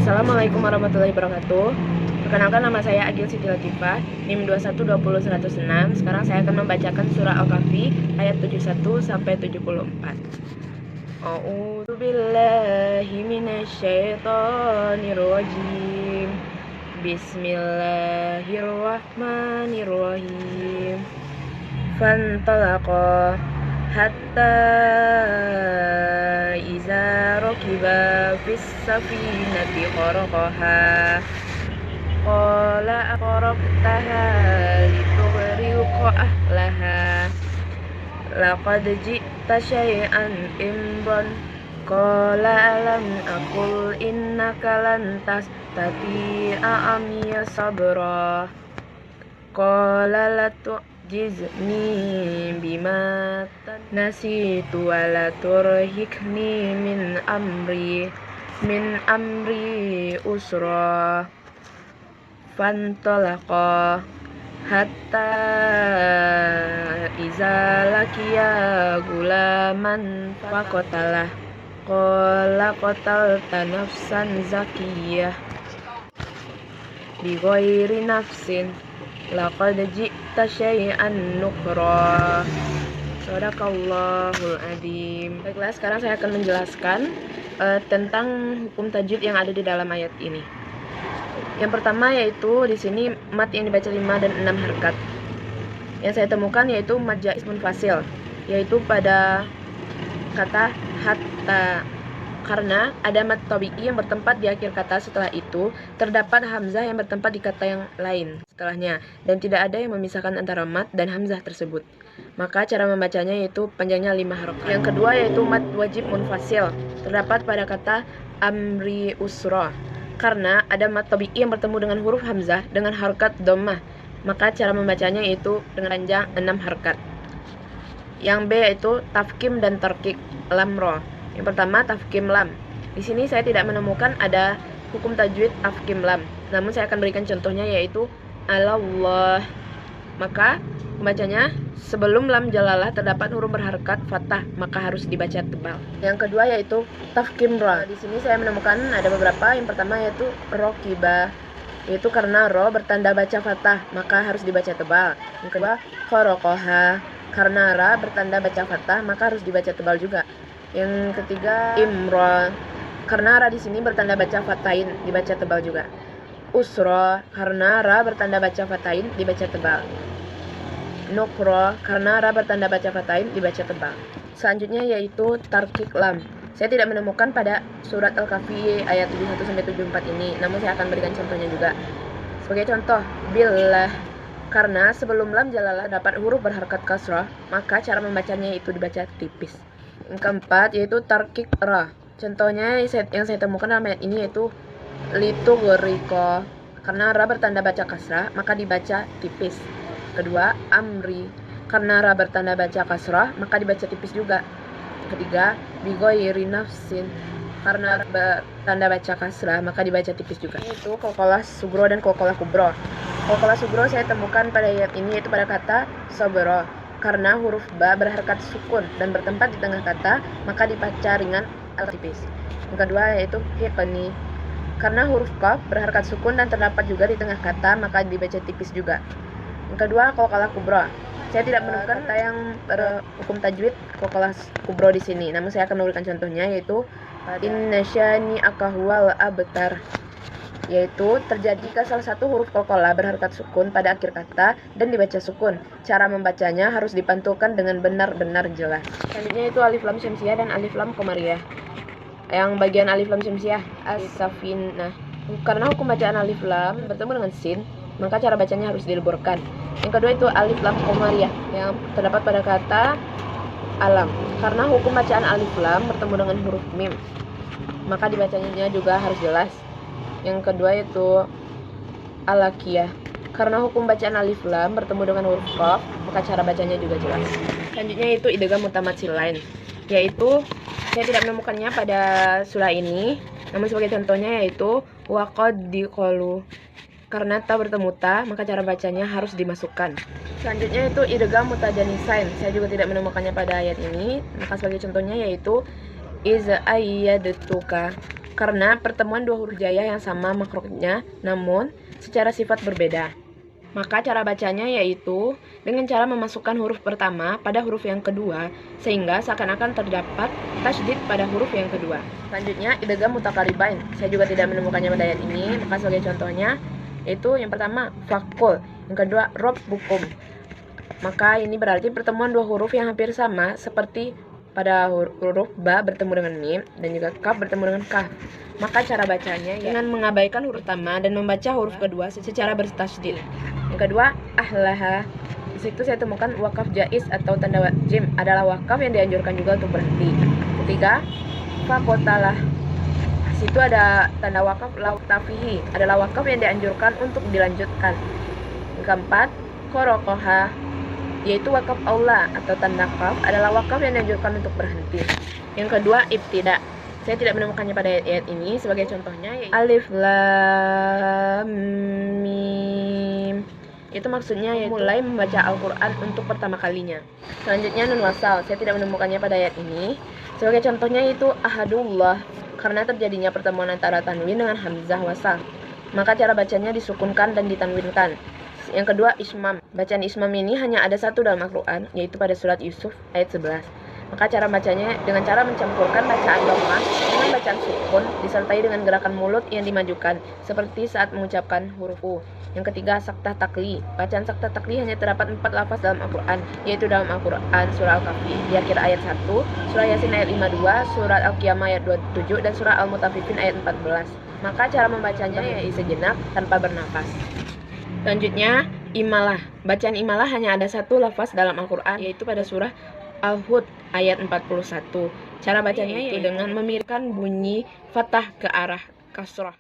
Assalamualaikum warahmatullahi wabarakatuh. Perkenalkan, nama saya Agil Siti Latifah, NIM 2120-106. Sekarang saya akan membacakan surah Al-Kahfi ayat 71 sampai 74. A'udzu billahi minasyaitonir rajim. Bismillahirrahmanirrahim. Fantalaqa hatta iza rakiba fis safinati kharaqaha qala aqraqtaha litughriqa ahlaha laqad ji'ta syai'an imran qala alam aqul innaka lan tastati'a ma'iya sabra qala latu'jizni bima nasitu wa la turhikni min amri usra fantalaqa hatta iza lakiya gulaman faqatalah qala qatalta nafsan zakiyah bighairi nafsin laqad ji'ta syai'an nukra. Shadaqallahul adzim. Baiklah, sekarang saya akan menjelaskan tentang hukum tajwid yang ada di dalam ayat ini. Yang pertama yaitu di sini mad yang dibaca 5 dan 6 harkat. Yang saya temukan yaitu mad jaiz munfasil, yaitu pada kata hatta, karena ada mad tabi'i yang bertempat di akhir kata. Setelah itu terdapat hamzah yang bertempat di kata yang lain setelahnya, dan tidak ada yang memisahkan antara mad dan hamzah tersebut. Maka cara membacanya yaitu panjangnya 5 harokat. Yang kedua yaitu mad wajib munfasil, terdapat pada kata amri usra, karena ada mad tabi'i yang bertemu dengan huruf hamzah dengan harokat dhammah. Maka cara membacanya yaitu dengan panjang 6 harokat. Yang B yaitu tafkim dan tarkik lam ro. Yang pertama tafkim lam. Di sini saya tidak menemukan ada hukum tajwid tafkim lam. Namun saya akan berikan contohnya yaitu Allah. Maka membacanya sebelum lam jalalah terdapat huruf berharkat fathah, maka harus dibaca tebal. Yang kedua yaitu tafkim ra. Di sini saya menemukan ada beberapa. Yang pertama yaitu rokiba, yaitu karena ro bertanda baca fathah, maka harus dibaca tebal. Yang kedua khorokoha, karena ra bertanda baca fathah, maka harus dibaca tebal juga. Yang ketiga imra, karena ra di sini bertanda baca fathain, dibaca tebal juga. Usra, karena ra bertanda baca fathain, dibaca tebal. Nukra, karena ra bertanda baca fathain, dibaca tebal. Selanjutnya yaitu tarkik lam. Saya tidak menemukan pada surat Al-Kahfi ayat 71-74 ini, namun saya akan berikan contohnya juga. Sebagai contoh, billah, karena sebelum lam jalalah dapat huruf berharkat kasrah, maka cara membacanya itu dibaca tipis. Yang keempat yaitu tarkik ra. Contohnya yang saya temukan dalam ayat ini yaitu litughriqa, karena ra bertanda baca kasrah, maka dibaca tipis. Kedua, amri, karena ra bertanda baca kasrah, maka dibaca tipis juga. Ketiga, bighairi nafsin, karena bertanda baca kasrah, maka dibaca tipis juga. Itu qalqalah sugro dan qalqalah kubro. Qalqalah sugro saya temukan pada ayat ini yaitu pada kata sabra, karena huruf ba berharkat sukun dan bertempat di tengah kata, maka dibaca ringan atau tipis. Yang kedua yaitu hiqni, karena huruf qaf berharkat sukun dan terdapat juga di tengah kata, maka dibaca tipis juga. Yang kedua qalqalah kubro. Saya tidak menemukan kata yang berhukum tajwid qalqalah kubro di sini, namun saya akan memberikan contohnya yaitu innasyani akahuwal abtar, yaitu terjadi ke salah satu huruf qalqalah berharkat sukun pada akhir kata dan dibaca sukun. Cara membacanya harus dipantulkan dengan benar-benar jelas. Selanjutnya itu alif lam syamsiah dan alif lam qamariyah. Yang bagian alif lam syamsiah as-safinah, karena hukum bacaan alif lam bertemu dengan sin, maka cara bacanya harus dileburkan. Yang kedua itu alif lam qamariyah yang terdapat pada kata alam, karena hukum bacaan alif lam bertemu dengan huruf mim, maka dibacanya juga harus jelas. Yang kedua itu alakiyah, karena hukum bacaan alif lam bertemu dengan huruf qaf, maka cara bacanya juga jelas. Selanjutnya itu idgham mutamattsilain, yaitu saya tidak menemukannya pada surah ini, namun sebagai contohnya yaitu waqad diqalu, Karena ta bertemu ta, maka cara bacanya harus dimasukkan. Selanjutnya itu idgham mutajanisain. Saya juga tidak menemukannya pada ayat ini. Maka sebagai contohnya yaitu iz ayyadtuka. karena pertemuan dua huruf hijaiyah yang sama makrotnya namun secara sifat berbeda. Maka cara bacanya yaitu dengan cara memasukkan huruf pertama pada huruf yang kedua sehingga seakan-akan terdapat tasydid pada huruf yang kedua. Selanjutnya idgham mutaqaribain. Saya juga tidak menemukannya pada ayat ini, maka sebagai contohnya yaitu yang pertama faqul, yang kedua rabbukum. Maka ini berarti pertemuan dua huruf yang hampir sama seperti pada huruf ba bertemu dengan mim dan juga kaf bertemu dengan kaf. Maka cara bacanya dengan mengabaikan huruf pertama dan membaca huruf kedua secara bertasydid. Yang kedua, ahlaha. Di situ saya temukan wakaf jaiz atau tanda jim adalah wakaf yang dianjurkan juga untuk berhenti. Ketiga, faqotalah. Di situ ada tanda wakaf lautafihi, adalah wakaf yang dianjurkan untuk dilanjutkan. Yang keempat, qoroqoha, yaitu wakaf aula atau tanda qaf adalah wakaf yang dianjurkan untuk berhenti. Yang kedua, ibtida. Saya tidak menemukannya pada ayat ini, sebagai contohnya yaitu alif lam mim. Itu maksudnya yaitu mulai membaca Al-Quran untuk pertama kalinya. Selanjutnya nun wasal. Saya tidak menemukannya pada ayat ini, sebagai contohnya yaitu ahadullah, karena terjadinya pertemuan antara tanwin dengan hamzah wasal. Maka cara bacanya disukunkan dan ditanwinkan. Yang kedua, ismam. Bacaan ismam ini hanya ada satu dalam Al-Quran, yaitu pada surat Yusuf ayat 11. Maka cara bacanya dengan cara mencampurkan bacaan dhammah dengan bacaan sukun disertai dengan gerakan mulut yang dimajukan seperti saat mengucapkan huruf U. Yang ketiga, saktah takli. Bacaan saktah takli hanya terdapat 4 lafaz dalam Al-Quran, yaitu dalam Al-Quran surah Al-Kahfi di akhir ayat 1, surah Yasin ayat 52, surat Al-Qiyamah ayat 27 dan surah Al-Mutaffifin ayat 14. Maka cara membacanya yaitu sejenak tanpa bernafas. Selanjutnya, imalah. Bacaan imalah hanya ada satu lafaz dalam Al-Quran, yaitu pada surah Al-Hud ayat 41. Cara bacanya yaitu dengan memirkan bunyi fathah ke arah kasrah.